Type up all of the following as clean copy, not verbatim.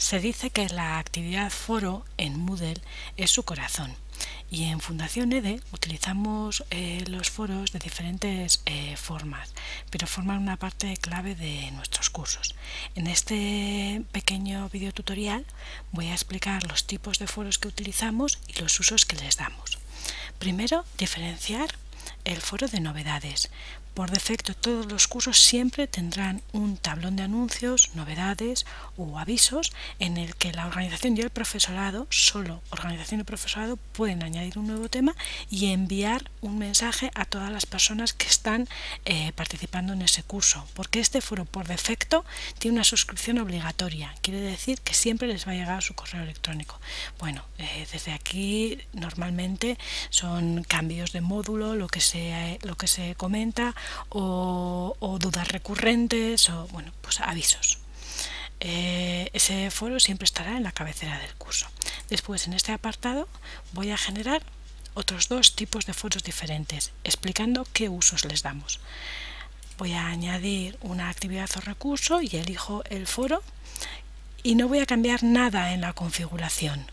Se dice que la actividad foro en Moodle es su corazón y en Fundación EDE utilizamos los foros de diferentes formas, pero forman una parte clave de nuestros cursos. En este pequeño video tutorial voy a explicar los tipos de foros que utilizamos y los usos que les damos. Primero, diferenciar el foro de novedades. Por defecto, todos los cursos siempre tendrán un tablón de anuncios, novedades o avisos en el que la organización y el profesorado, solo organización y profesorado, pueden añadir un nuevo tema y enviar un mensaje a todas las personas que están participando en ese curso, porque este foro por defecto tiene una suscripción obligatoria, quiere decir que siempre les va a llegar a su correo electrónico. Bueno, desde aquí normalmente son cambios de módulo, lo que se comenta, o dudas recurrentes, o bueno, pues avisos. Ese foro siempre estará en la cabecera del curso. Después, en este apartado voy a generar otros dos tipos de foros diferentes, explicando qué usos les damos. Voy a añadir una actividad o recurso y elijo el foro y no voy a cambiar nada en la configuración.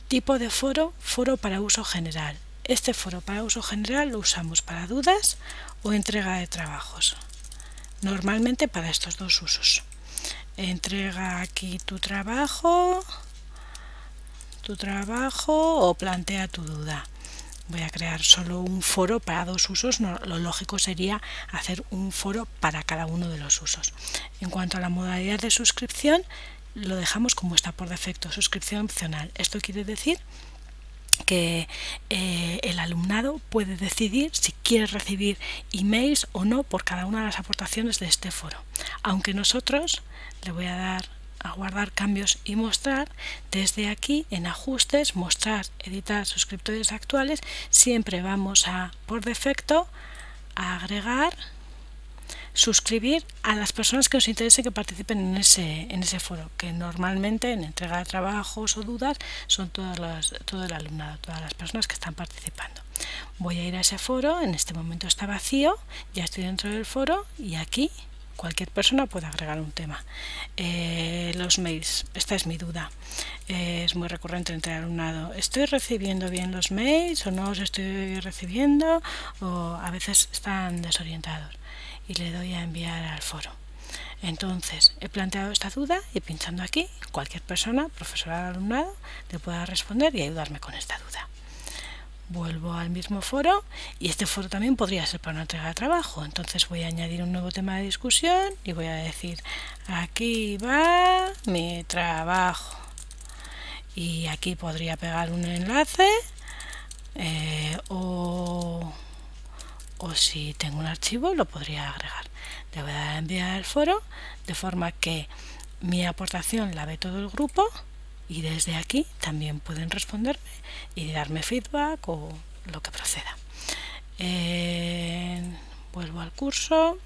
Tipo de foro, foro para uso general. Este foro para uso general lo usamos para dudas o entrega de trabajos. Normalmente para estos dos usos. Entrega aquí tu trabajo o plantea tu duda. Voy a crear solo un foro para dos usos. Lo lógico sería hacer un foro para cada uno de los usos. En cuanto a la modalidad de suscripción, lo dejamos como está por defecto, suscripción opcional. Esto quiere decir que el alumnado puede decidir si quiere recibir emails o no por cada una de las aportaciones de este foro, aunque nosotros le voy a dar a guardar cambios y mostrar. Desde aquí en ajustes, mostrar, editar suscriptores actuales, siempre vamos a por defecto a agregar, suscribir a las personas que nos interese que participen en ese foro, que normalmente en entrega de trabajos o dudas son todo el alumnado, todas las personas que están participando. Voy a ir a ese foro, en este momento está vacío, ya estoy dentro del foro y aquí cualquier persona puede agregar un tema. Los mails, esta es mi duda, es muy recurrente entre el alumnado. ¿Estoy recibiendo bien los mails o no los estoy recibiendo? O a veces están desorientados. Y le doy a enviar al foro. Entonces he planteado esta duda y pinchando aquí cualquier persona, profesorado, alumnado, le pueda responder y ayudarme con esta duda. Vuelvo al mismo foro y este foro también podría ser para una entrega de trabajo. Entonces voy a añadir un nuevo tema de discusión y voy a decir: aquí va mi trabajo. Y aquí podría pegar un enlace o si tengo un archivo lo podría agregar. Le voy a dar a enviar al foro de forma que mi aportación la ve todo el grupo y desde aquí también pueden responderme y darme feedback o lo que proceda. Vuelvo al curso.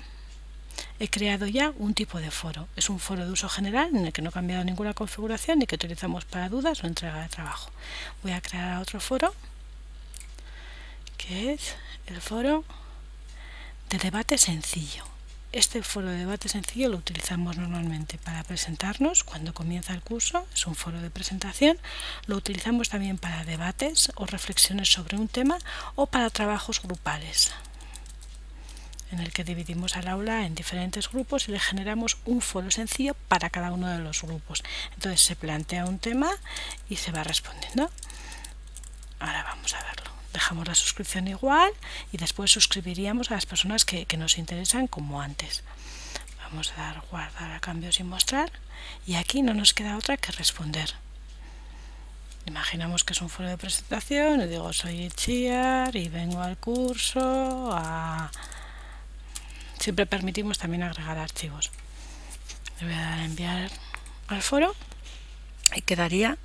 He creado ya un tipo de foro. Es un foro de uso general en el que no he cambiado ninguna configuración y que utilizamos para dudas o entrega de trabajo. Voy a crear otro foro que es el foro de debate sencillo. Este foro de debate sencillo lo utilizamos normalmente para presentarnos cuando comienza el curso, es un foro de presentación. Lo utilizamos también para debates o reflexiones sobre un tema o para trabajos grupales, en el que dividimos al aula en diferentes grupos y le generamos un foro sencillo para cada uno de los grupos. Entonces se plantea un tema y se va respondiendo. Ahora vamos a verlo. Dejamos la suscripción igual y después suscribiríamos a las personas que nos interesan como antes. Vamos a dar guardar a cambios y mostrar y aquí no nos queda otra que responder. Imaginamos que es un foro de presentación y digo: soy Itziar y vengo al curso a... Siempre permitimos también agregar archivos. Le voy a dar a enviar al foro y quedaría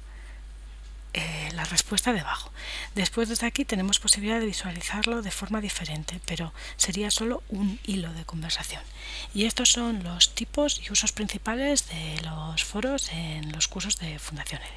la respuesta debajo. Después desde aquí tenemos posibilidad de visualizarlo de forma diferente, pero sería solo un hilo de conversación. Y estos son los tipos y usos principales de los foros en los cursos de Fundación EDE.